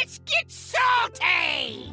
Let's get salty!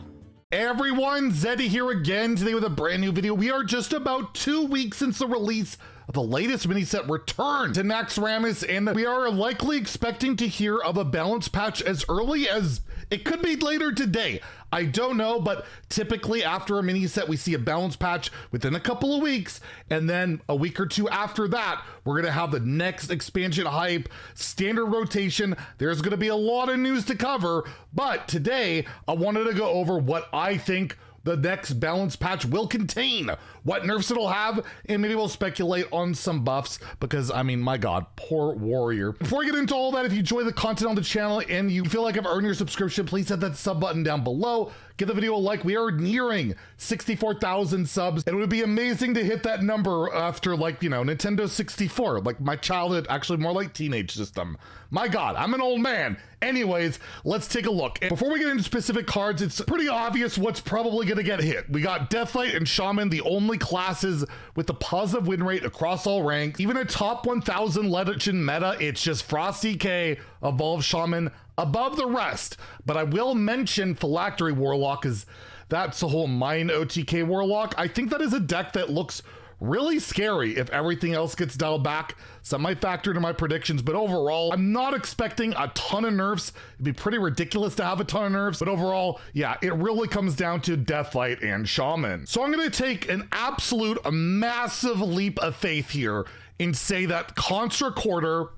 Everyone, Zeddy here again today with a brand new video. We are just about 2 weeks since the release of the latest mini set Return to Naxxramas, and we are likely expecting to hear of a balance patch as early as it could be later today. I don't know, but typically after a mini set, we see a balance patch within a couple of weeks, and then a week or two after that, we're gonna have the next expansion hype, standard rotation. There's gonna be a lot of news to cover, but today I wanted to go over what I think the next balance patch will contain, what nerfs it'll have, and maybe we'll speculate on some buffs because, I mean, my God, poor warrior. Before we get into all that, if you enjoy the content on the channel and you feel like I've earned your subscription, please hit that sub button down below. Give the video a like. We are nearing 64,000 subs, and it would be amazing to hit that number after, like, you know, Nintendo 64, like my childhood, actually more like teenage system. My God, I'm an old man. Anyways, let's take a look. And before we get into specific cards, it's pretty obvious what's probably gonna get hit. We got Deathlight and Shaman, the only classes with the positive win rate across all ranks. Even a top 1000 legend meta, it's just Frost DK, Evolved Shaman above the rest. But I will mention Phylactery Warlock, as that's a whole Mine OTK Warlock. I think that is a deck that looks really scary if everything else gets dialed back. Some might factor into my predictions, but overall, I'm not expecting a ton of nerfs. It'd be pretty ridiculous to have a ton of nerfs, but overall, yeah, it really comes down to Deathlight and Shaman. So I'm gonna take an absolute, a massive leap of faith here and say that Construct Quarter,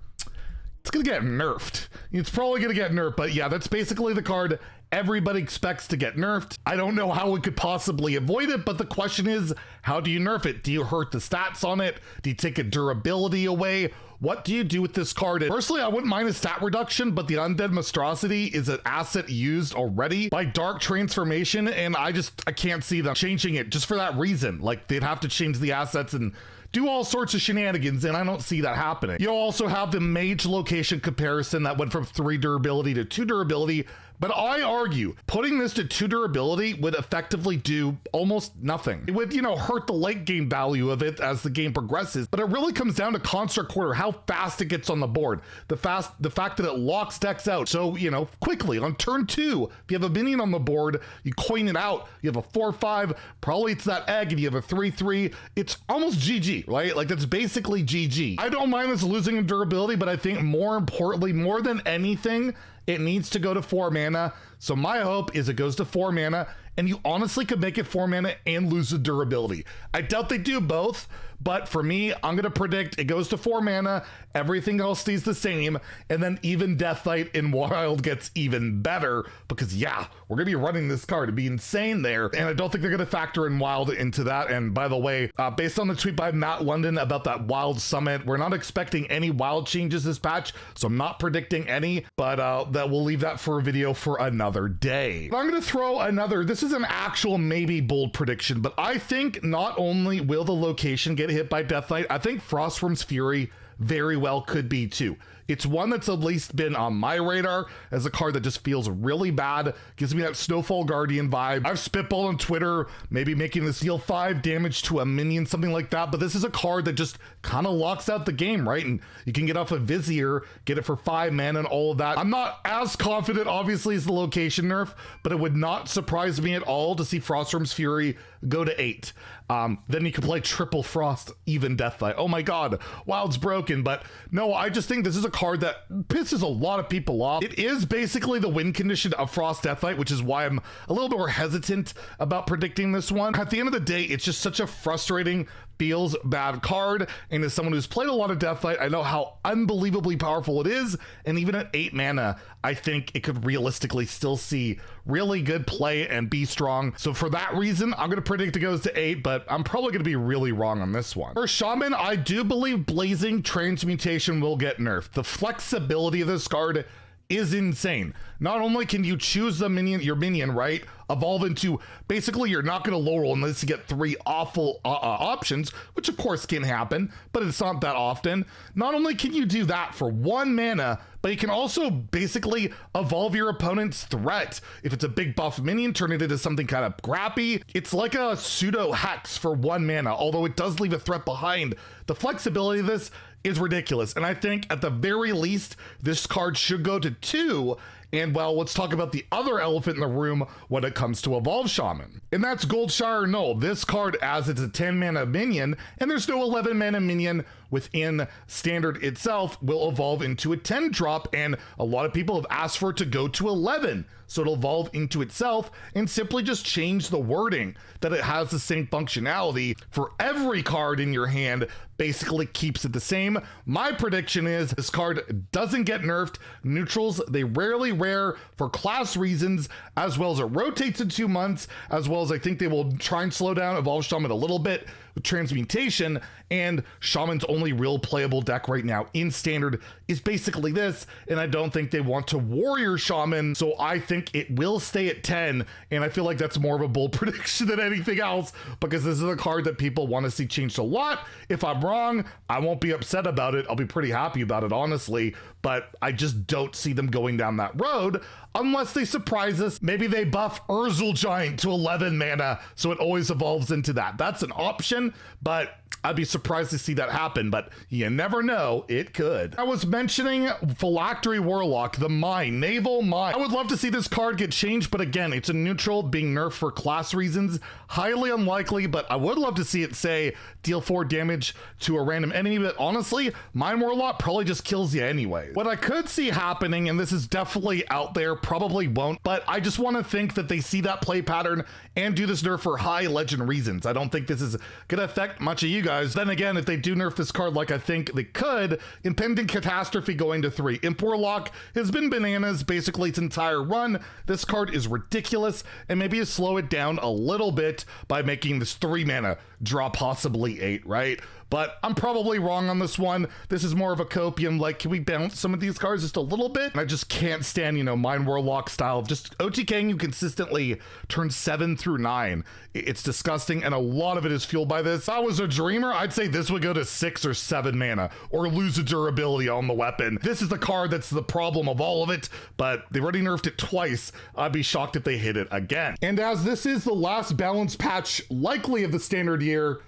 it's gonna get nerfed. It's probably gonna get nerfed, but yeah, that's basically the card everybody expects to get nerfed. I don't know how we could possibly avoid it, but the question is, how do you nerf it? Do you hurt the stats on it? Do you take a durability away? What do you do with this card? Personally, I wouldn't mind a stat reduction, but the Undead Monstrosity is an asset used already by Dark Transformation, and I can't see them changing it just for that reason. Like, they'd have to change the assets and do all sorts of shenanigans, and I don't see that happening. You'll also have the mage location comparison that went from 3 durability to 2 durability, but I argue putting this to 2 durability would effectively do almost nothing. It would, you know, hurt the late game value of it as the game progresses, but it really comes down to Construct Quarter, how fast it gets on the board, the fact that it locks decks out. So, you know, quickly on turn 2, if you have a minion on the board, you coin it out, you have a 4/5, probably it's that egg, and you have a 3/3, it's almost GG, right? Like, that's basically GG. I don't mind this losing in durability, but I think more importantly, more than anything, it needs to go to 4 mana. So my hope is it goes to 4 mana, and you honestly could make it 4 mana and lose the durability. I doubt they do both, but for me, I'm gonna predict it goes to 4 mana, everything else stays the same, and then even Deathlight in Wild gets even better, because yeah, we're gonna be running this card. It'd be insane there, and I don't think they're gonna factor in Wild into that. And by the way, based on the tweet by Matt London about that Wild Summit, we're not expecting any Wild changes this patch, so I'm not predicting any, but that we'll leave that for a video for another day. I'm gonna throw another, this is an actual maybe bold prediction, but I think not only will the location get hit by Deathlight, I think Frostworm's Fury very well could be too. It's one that's at least been on my radar as a card that just feels really bad. Gives me that Snowfall Guardian vibe. I've spitballed on Twitter, maybe making this deal 5 damage to a minion, something like that. But this is a card that just kind of locks out the game, right? And you can get off a Vizier, get it for 5 mana and all of that. I'm not as confident, obviously, as the location nerf, but it would not surprise me at all to see Frostworm's Fury go to 8. Then you can play triple Frost, even Deathlight. Oh my God, Wild's broken. But no, I just think this is a card that pisses a lot of people off. It is basically the win condition of Frost Deathlight, which is why I'm a little bit more hesitant about predicting this one. At the end of the day, it's just such a frustrating, feels bad card, and as someone who's played a lot of Deathlight, I know how unbelievably powerful it is, and even at 8 mana, I think it could realistically still see really good play and be strong. So for that reason, I'm gonna predict it goes to 8, but I'm probably gonna be really wrong on this one. For Shaman, I do believe Blazing Transmutation will get nerfed. The flexibility of this card is insane. Not only can you choose the minion, your minion, right? Evolve into, basically you're not gonna low roll unless you get 3 awful options, which of course can happen, but it's not that often. Not only can you do that for 1 mana, but you can also basically evolve your opponent's threat. If it's a big buff minion, turn it into something kind of crappy. It's like a pseudo hex for 1 mana, although it does leave a threat behind. The flexibility of this is ridiculous, and I think at the very least, this card should go to 2, And well, let's talk about the other elephant in the room when it comes to Evolve Shaman. And that's Goldshire Null. This card, as it's a 10 mana minion, and there's no 11 mana minion within standard itself, will evolve into a 10 drop, and a lot of people have asked for it to go to 11. So it'll evolve into itself and simply just change the wording that it has the same functionality for every card in your hand, basically keeps it the same. My prediction is this card doesn't get nerfed. Neutrals, they rarely rare for class reasons, as well as it rotates in 2 months, as well as I think they will try and slow down Evolve Shaman a little bit with Transmutation, and Shaman's only real playable deck right now in standard is basically this, and I don't think they want to Warrior Shaman, so I think it will stay at 10, and I feel like that's more of a bold prediction than anything else, because this is a card that people want to see changed a lot. If I'm wrong, I won't be upset about it. I'll be pretty happy about it, honestly, but I just don't see them going down that road unless they surprise us. Maybe they buff Urzel Giant to 11 mana, so it always evolves into that. That's an option, but I'd be surprised to see that happen, but you never know, it could. I was mentioning Phylactery Warlock, the Mine, Naval Mine. I would love to see this card get changed, but again, it's a neutral, being nerfed for class reasons. Highly unlikely, but I would love to see it say deal 4 damage to a random enemy, but honestly, Mine Warlock probably just kills you anyway. What I could see happening, and this is definitely out there, probably won't, but I just want to think that they see that play pattern and do this nerf for high legend reasons. I don't think this is gonna affect much of you guys. Then again, if they do nerf this card like I think they could, Impending Catastrophe going to 3. Imp Warlock has been bananas basically its entire run. This card is ridiculous, and maybe you slow it down a little bit by making this 3 mana draw possibly 8, right? But I'm probably wrong on this one. This is more of a copium, like, can we bounce some of these cards just a little bit? And I just can't stand, you know, Mine Warlock style of just OTKing you consistently turn 7 through 9. It's disgusting, and a lot of it is fueled by this. If I was a dreamer, I'd say this would go to 6 or 7 mana, or lose a durability on the weapon. This is the card that's the problem of all of it, but they've already nerfed it twice. I'd be shocked if they hit it again. And as this is the last balance patch likely of the standard year,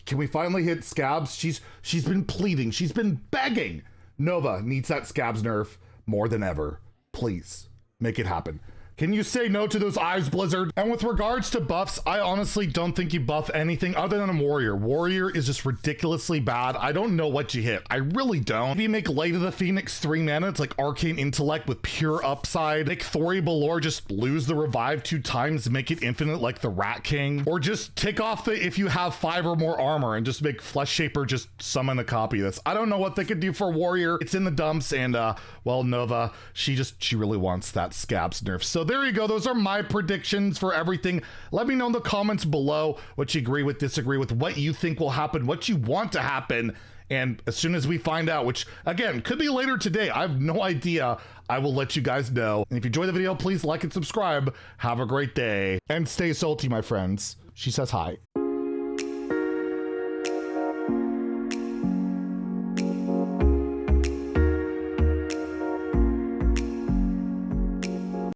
can we finally hit Scabs? She's been pleading, she's been begging. Nova needs that Scabs nerf more than ever. Please make it happen. Can you say no to those eyes, Blizzard? And with regards to buffs, I honestly don't think you buff anything other than a Warrior. Warrior is just ridiculously bad. I don't know what you hit. I really don't. If you make Light of the Phoenix 3 mana, it's like Arcane Intellect with pure upside. Make Thori Balor just lose the revive 2 times, make it infinite like the Rat King. Or just take off the if you have 5 or more armor and just make Flesh Shaper just summon a copy of this. I don't know what they could do for Warrior. It's in the dumps, and well, Nova, she really wants that Scabs nerf. So there you go. Those are my predictions for everything. Let me know in the comments below what you agree with, disagree with, what you think will happen, what you want to happen. And as soon as we find out, which again, could be later today, I have no idea, I will let you guys know. And if you enjoyed the video, please like and subscribe. Have a great day and stay salty, my friends. She says hi.